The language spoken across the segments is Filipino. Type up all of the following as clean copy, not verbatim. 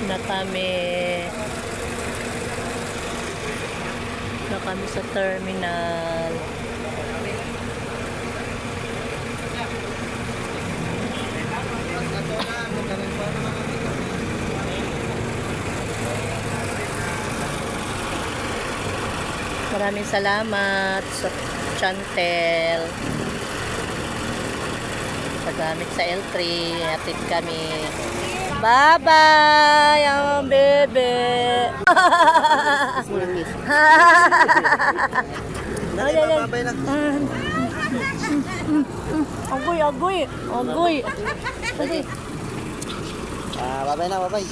na kami. Na kami sa terminal. Maraming salamat sa Chantel. Sa gamit sa L3, atid kami. Bye-bye, ang bebe. Agoy, agoy, agoy. Babay na, babay.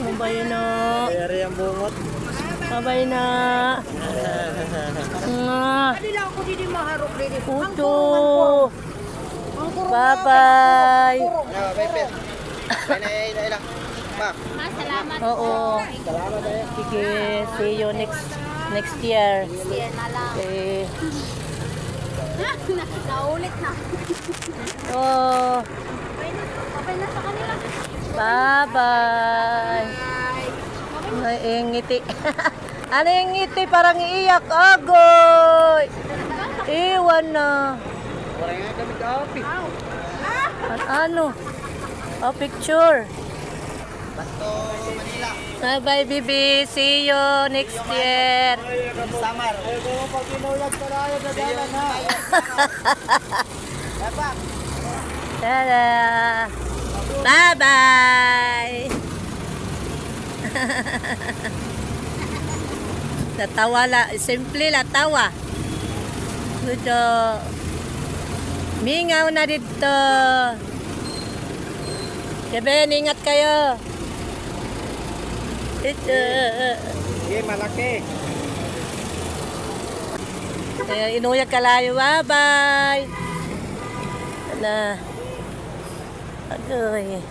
Babay na. Bayari ang bungot. Babay na. Hindi lang ako hindi maharap rin. Puto. Bye-bye. Babay, pe. Ay na. Pa. Salamat. Oo. Salamat eh. Sige, see you next year. Yan na lang. Okay. Naulit na. Oh, Okay na sa kanila. bye-bye. Ay, ngiti. Ano yung ngiti? Parang iiyak. Agoy! Iwan na. Wala nga kami kapi. Ano? Oh, picture. Bato, Manila. Bye-bye, baby. See you next year. Samar. Ay, kung pag pinuyag ka na yun, nadalan ha. Dapat. Tada! Bye-bye! Natawa la, simple la tawa. Dito. Mingaw na dito. Keben, ingat kayo. Dito. Sige, malaki. Inuyag kalayo. Bye-bye! Na. Agoy.